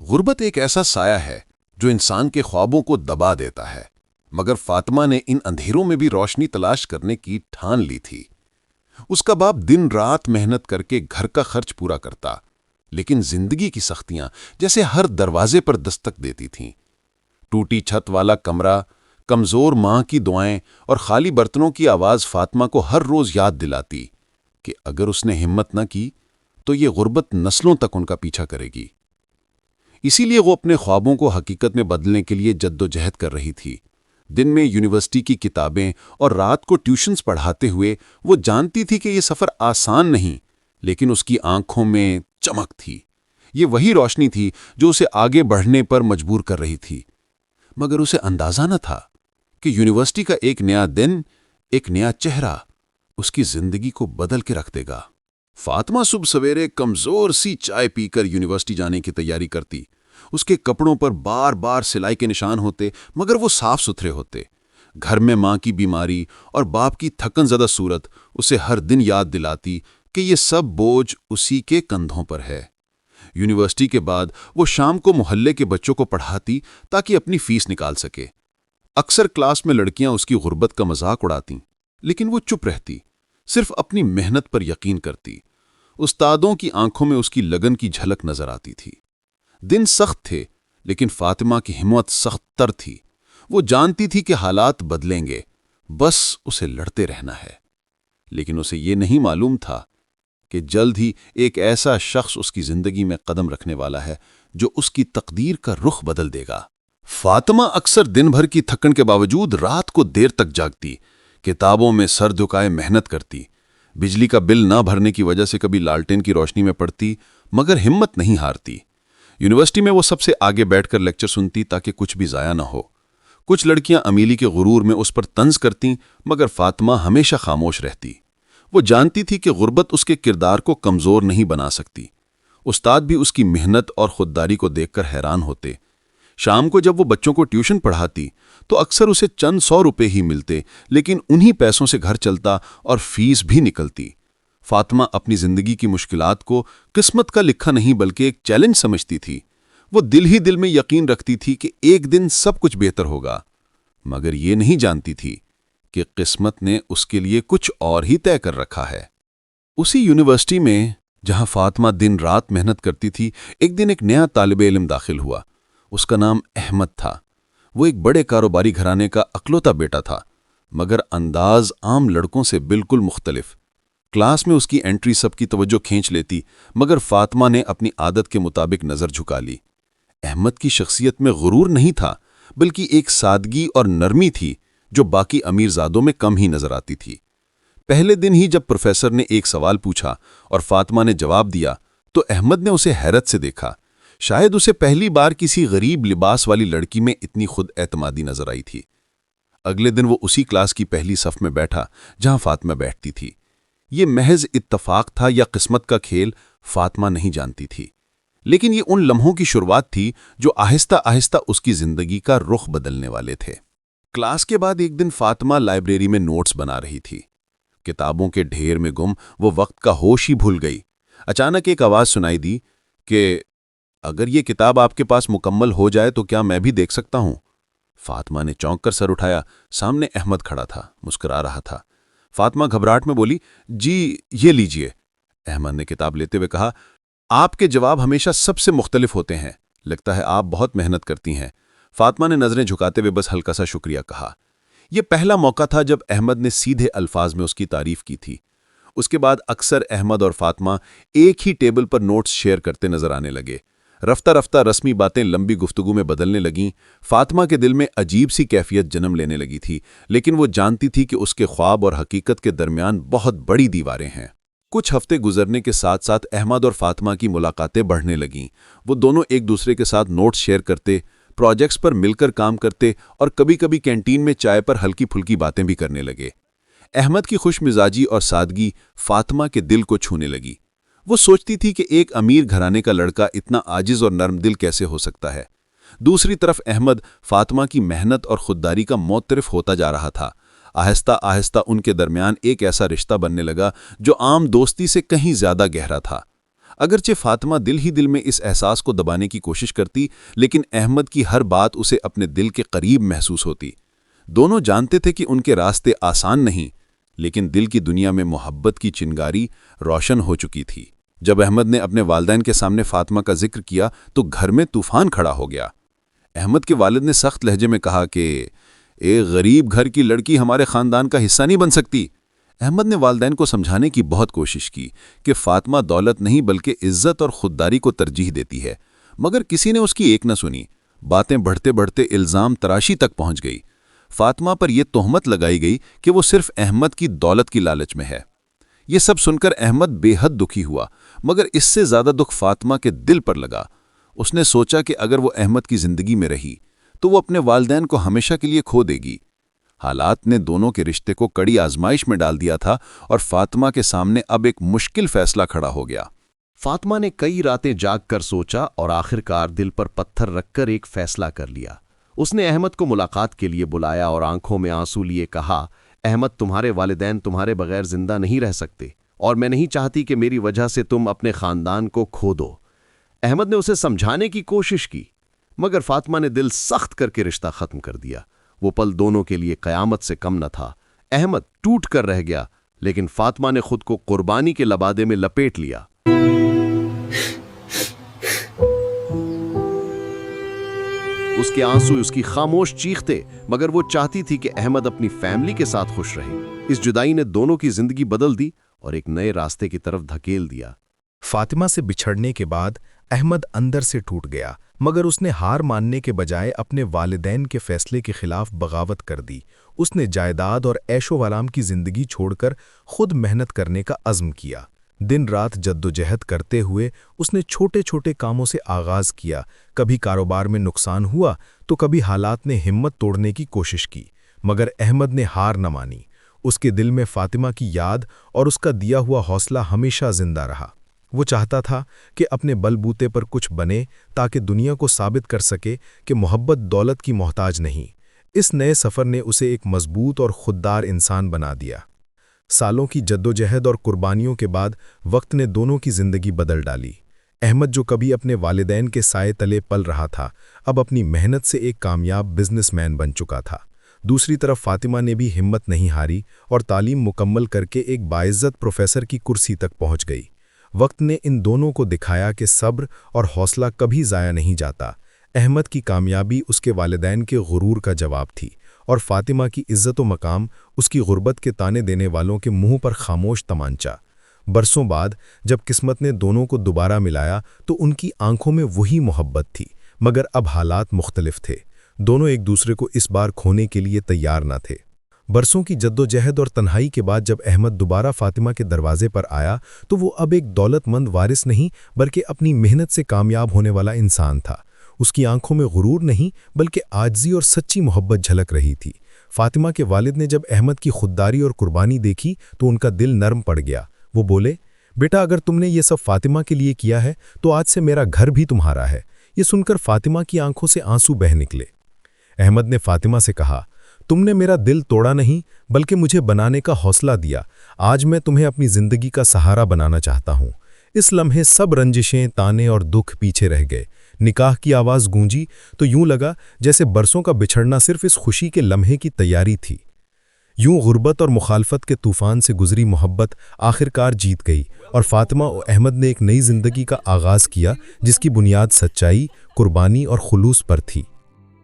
غربت ایک ایسا سایہ ہے جو انسان کے خوابوں کو دبا دیتا ہے، مگر فاطمہ نے ان اندھیروں میں بھی روشنی تلاش کرنے کی ٹھان لی تھی۔ اس کا باپ دن رات محنت کر کے گھر کا خرچ پورا کرتا، لیکن زندگی کی سختیاں جیسے ہر دروازے پر دستک دیتی تھیں۔ ٹوٹی چھت والا کمرہ، کمزور ماں کی دعائیں اور خالی برتنوں کی آواز فاطمہ کو ہر روز یاد دلاتی کہ اگر اس نے ہمت نہ کی تو یہ غربت نسلوں تک ان کا پیچھا کرے گی۔ اسی لیے وہ اپنے خوابوں کو حقیقت میں بدلنے کے لیے جد و جہد کر رہی تھی۔ دن میں یونیورسٹی کی کتابیں اور رات کو ٹیوشنز پڑھاتے ہوئے وہ جانتی تھی کہ یہ سفر آسان نہیں، لیکن اس کی آنکھوں میں چمک تھی۔ یہ وہی روشنی تھی جو اسے آگے بڑھنے پر مجبور کر رہی تھی، مگر اسے اندازہ نہ تھا کہ یونیورسٹی کا ایک نیا دن، ایک نیا چہرہ اس کی زندگی کو بدل کے رکھ دے گا۔ فاطمہ صبح سویرے کمزور سی چائے پی کر یونیورسٹی جانے کی تیاری کرتی۔ اس کے کپڑوں پر بار بار سلائی کے نشان ہوتے، مگر وہ صاف ستھرے ہوتے۔ گھر میں ماں کی بیماری اور باپ کی تھکن زدہ صورت اسے ہر دن یاد دلاتی کہ یہ سب بوجھ اسی کے کندھوں پر ہے۔ یونیورسٹی کے بعد وہ شام کو محلے کے بچوں کو پڑھاتی تاکہ اپنی فیس نکال سکے۔ اکثر کلاس میں لڑکیاں اس کی غربت کا مذاق اڑاتیں، لیکن وہ چپ رہتی، صرف اپنی محنت پر یقین کرتی۔ استادوں کی آنکھوں میں اس کی لگن کی جھلک نظر آتی تھی۔ دن سخت تھے، لیکن فاطمہ کی ہمت سخت تر تھی۔ وہ جانتی تھی کہ حالات بدلیں گے، بس اسے لڑتے رہنا ہے۔ لیکن اسے یہ نہیں معلوم تھا کہ جلد ہی ایک ایسا شخص اس کی زندگی میں قدم رکھنے والا ہے جو اس کی تقدیر کا رخ بدل دے گا۔ فاطمہ اکثر دن بھر کی تھکن کے باوجود رات کو دیر تک جاگتی، کتابوں میں سر جھکائے محنت کرتی۔ بجلی کا بل نہ بھرنے کی وجہ سے کبھی لالٹین کی روشنی میں پڑتی، مگر ہمت نہیں ہارتی۔ یونیورسٹی میں وہ سب سے آگے بیٹھ کر لیکچر سنتی تاکہ کچھ بھی ضائع نہ ہو۔ کچھ لڑکیاں امیلی کے غرور میں اس پر طنز کرتیں، مگر فاطمہ ہمیشہ خاموش رہتی۔ وہ جانتی تھی کہ غربت اس کے کردار کو کمزور نہیں بنا سکتی۔ استاد بھی اس کی محنت اور خودداری کو دیکھ کر حیران ہوتے۔ شام کو جب وہ بچوں کو ٹیوشن پڑھاتی تو اکثر اسے چند 100 روپے ہی ملتے، لیکن انہی پیسوں سے گھر چلتا اور فیس بھی نکلتی۔ فاطمہ اپنی زندگی کی مشکلات کو قسمت کا لکھا نہیں بلکہ ایک چیلنج سمجھتی تھی۔ وہ دل ہی دل میں یقین رکھتی تھی کہ ایک دن سب کچھ بہتر ہوگا، مگر یہ نہیں جانتی تھی کہ قسمت نے اس کے لیے کچھ اور ہی طے کر رکھا ہے۔ اسی یونیورسٹی میں جہاں فاطمہ دن رات محنت کرتی تھی، ایک دن ایک نیا طالب علم داخل ہوا۔ اس کا نام احمد تھا۔ وہ ایک بڑے کاروباری گھرانے کا اکلوتا بیٹا تھا، مگر انداز عام لڑکوں سے بالکل مختلف۔ کلاس میں اس کی انٹری سب کی توجہ کھینچ لیتی، مگر فاطمہ نے اپنی عادت کے مطابق نظر جھکا لی۔ احمد کی شخصیت میں غرور نہیں تھا، بلکہ ایک سادگی اور نرمی تھی جو باقی امیر زادوں میں کم ہی نظر آتی تھی۔ پہلے دن ہی جب پروفیسر نے ایک سوال پوچھا اور فاطمہ نے جواب دیا تو احمد نے اسے حیرت سے دیکھا۔ شاید اسے پہلی بار کسی غریب لباس والی لڑکی میں اتنی خود اعتمادی نظر آئی تھی۔ اگلے دن وہ اسی کلاس کی پہلی صف میں بیٹھا جہاں فاطمہ بیٹھتی تھی۔ یہ محض اتفاق تھا یا قسمت کا کھیل، فاطمہ نہیں جانتی تھی، لیکن یہ ان لمحوں کی شروعات تھی جو آہستہ آہستہ اس کی زندگی کا رخ بدلنے والے تھے۔ کلاس کے بعد ایک دن فاطمہ لائبریری میں نوٹس بنا رہی تھی۔ کتابوں کے ڈھیر میں گم وہ وقت کا ہوش ہی بھول گئی۔ اچانک ایک آواز سنائی دی کہ اگر یہ کتاب آپ کے پاس مکمل ہو جائے تو کیا میں بھی دیکھ سکتا ہوں؟ فاطمہ نے چونک کر سر اٹھایا۔ سامنے احمد کھڑا تھا، مسکرا رہا تھا۔ فاطمہ گھبراہٹ میں بولی، جی یہ لیجئے۔ احمد نے کتاب لیتے ہوئے کہا، آپ کے جواب ہمیشہ سب سے مختلف ہوتے ہیں، لگتا ہے آپ بہت محنت کرتی ہیں۔ فاطمہ نے نظریں جھکاتے ہوئے بس ہلکا سا شکریہ کہا۔ یہ پہلا موقع تھا جب احمد نے سیدھے الفاظ میں اس کی تعریف کی تھی۔ اس کے بعد اکثر احمد اور فاطمہ ایک ہی ٹیبل پر نوٹس شیئر کرتے نظر آنے لگے۔ رفتہ رفتہ رسمی باتیں لمبی گفتگو میں بدلنے لگیں۔ فاطمہ کے دل میں عجیب سی کیفیت جنم لینے لگی تھی، لیکن وہ جانتی تھی کہ اس کے خواب اور حقیقت کے درمیان بہت بڑی دیواریں ہیں۔ کچھ ہفتے گزرنے کے ساتھ ساتھ احمد اور فاطمہ کی ملاقاتیں بڑھنے لگیں۔ وہ دونوں ایک دوسرے کے ساتھ نوٹس شیئر کرتے، پروجیکٹس پر مل کر کام کرتے اور کبھی کبھی کینٹین میں چائے پر ہلکی پھلکی باتیں بھی کرنے لگے۔ احمد کی خوش مزاجی اور سادگی فاطمہ کے دل کو چھونے لگی۔ وہ سوچتی تھی کہ ایک امیر گھرانے کا لڑکا اتنا عاجز اور نرم دل کیسے ہو سکتا ہے۔ دوسری طرف احمد فاطمہ کی محنت اور خودداری کا معترف ہوتا جا رہا تھا۔ آہستہ آہستہ ان کے درمیان ایک ایسا رشتہ بننے لگا جو عام دوستی سے کہیں زیادہ گہرا تھا۔ اگرچہ فاطمہ دل ہی دل میں اس احساس کو دبانے کی کوشش کرتی، لیکن احمد کی ہر بات اسے اپنے دل کے قریب محسوس ہوتی۔ دونوں جانتے تھے کہ ان کے راستے آسان نہیں، لیکن دل کی دنیا میں محبت کی چنگاری روشن ہو چکی تھی۔ جب احمد نے اپنے والدین کے سامنے فاطمہ کا ذکر کیا تو گھر میں طوفان کھڑا ہو گیا۔ احمد کے والد نے سخت لہجے میں کہا کہ ایک غریب گھر کی لڑکی ہمارے خاندان کا حصہ نہیں بن سکتی۔ احمد نے والدین کو سمجھانے کی بہت کوشش کی کہ فاطمہ دولت نہیں بلکہ عزت اور خودداری کو ترجیح دیتی ہے، مگر کسی نے اس کی ایک نہ سنی۔ باتیں بڑھتے بڑھتے الزام تراشی تک پہنچ گئی۔ فاطمہ پر یہ تہمت لگائی گئی کہ وہ صرف احمد کی دولت کی لالچ میں ہے۔ یہ سب سن کر احمد بے حد دکھی ہوا، مگر اس سے زیادہ دکھ فاطمہ کے دل پر لگا۔ اس نے سوچا کہ اگر وہ احمد کی زندگی میں رہی تو وہ اپنے والدین کو ہمیشہ کے لیے کھو دے گی۔ حالات نے دونوں کے رشتے کو کڑی آزمائش میں ڈال دیا تھا اور فاطمہ کے سامنے اب ایک مشکل فیصلہ کھڑا ہو گیا۔ فاطمہ نے کئی راتیں جاگ کر سوچا اور آخرکار دل پر پتھر رکھ کر ایک فیصلہ کر لیا۔ اس نے احمد کو ملاقات کے لیے بلایا اور آنکھوں میں آنسو لیے کہا، احمد، تمہارے والدین تمہارے بغیر زندہ نہیں رہ سکتے اور میں نہیں چاہتی کہ میری وجہ سے تم اپنے خاندان کو کھو دو۔ احمد نے اسے سمجھانے کی کوشش کی، مگر فاطمہ نے دل سخت کر کے رشتہ ختم کر دیا۔ وہ پل دونوں کے لیے قیامت سے کم نہ تھا۔ احمد ٹوٹ کر رہ گیا، لیکن فاطمہ نے خود کو قربانی کے لبادے میں لپیٹ لیا۔ اس کے آنسو اس کی خاموش چیخ تھے، مگر وہ چاہتی تھی کہ احمد اپنی فیملی کے ساتھ خوش رہے۔ اس جدائی نے دونوں کی زندگی بدل دی اور ایک نئے راستے کی طرف دھکیل دیا۔ فاطمہ سے بچھڑنے کے بعد احمد اندر سے ٹوٹ گیا، مگر اس نے ہار ماننے کے بجائے اپنے والدین کے فیصلے کے خلاف بغاوت کر دی۔ اس نے جائیداد اور عیش و آرام کی زندگی چھوڑ کر خود محنت کرنے کا عزم کیا۔ دن رات جدوجہد کرتے ہوئے اس نے چھوٹے چھوٹے کاموں سے آغاز کیا۔ کبھی کاروبار میں نقصان ہوا تو کبھی حالات نے ہمت توڑنے کی کوشش کی، مگر احمد نے ہار نہ مانی۔ اس کے دل میں فاطمہ کی یاد اور اس کا دیا ہوا حوصلہ ہمیشہ زندہ رہا۔ وہ چاہتا تھا کہ اپنے بل بوتے پر کچھ بنے تاکہ دنیا کو ثابت کر سکے کہ محبت دولت کی محتاج نہیں۔ اس نئے سفر نے اسے ایک مضبوط اور خوددار انسان بنا دیا۔ سالوں کی جدوجہد اور قربانیوں کے بعد وقت نے دونوں کی زندگی بدل ڈالی۔ احمد، جو کبھی اپنے والدین کے سائے تلے پل رہا تھا، اب اپنی محنت سے ایک کامیاب بزنس مین بن چکا تھا۔ دوسری طرف فاطمہ نے بھی ہمت نہیں ہاری اور تعلیم مکمل کر کے ایک باعزت پروفیسر کی کرسی تک پہنچ گئی۔ وقت نے ان دونوں کو دکھایا کہ صبر اور حوصلہ کبھی ضائع نہیں جاتا۔ احمد کی کامیابی اس کے والدین کے غرور کا جواب تھی، اور فاطمہ کی عزت و مقام اس کی غربت کے تانے دینے والوں کے منہ پر خاموش تمانچہ۔ برسوں بعد جب قسمت نے دونوں کو دوبارہ ملایا تو ان کی آنکھوں میں وہی محبت تھی، مگر اب حالات مختلف تھے۔ دونوں ایک دوسرے کو اس بار کھونے کے لیے تیار نہ تھے۔ برسوں کی جدوجہد اور تنہائی کے بعد جب احمد دوبارہ فاطمہ کے دروازے پر آیا تو وہ اب ایک دولت مند وارث نہیں بلکہ اپنی محنت سے کامیاب ہونے والا انسان تھا۔ اس کی آنکھوں میں غرور نہیں بلکہ عاجزی اور سچی محبت جھلک رہی تھی۔ فاطمہ کے والد نے جب احمد کی خودداری اور قربانی دیکھی تو ان کا دل نرم پڑ گیا۔ وہ بولے، بیٹا، اگر تم نے یہ سب فاطمہ کے لیے کیا ہے تو آج سے میرا گھر بھی تمہارا ہے۔ یہ سن کر فاطمہ کی آنکھوں سے آنسو بہہ نکلے۔ احمد نے فاطمہ سے کہا، تم نے میرا دل توڑا نہیں بلکہ مجھے بنانے کا حوصلہ دیا۔ آج میں تمہیں اپنی زندگی کا سہارا بنانا چاہتا ہوں۔ اس لمحے سب رنجشیں، تانے اور دکھ پیچھے رہ گئے۔ نکاح کی آواز گونجی تو یوں لگا جیسے برسوں کا بچھڑنا صرف اس خوشی کے لمحے کی تیاری تھی۔ یوں غربت اور مخالفت کے طوفان سے گزری محبت آخرکار جیت گئی، اور فاطمہ و احمد نے ایک نئی زندگی کا آغاز کیا جس کی بنیاد سچائی، قربانی اور خلوص پر تھی۔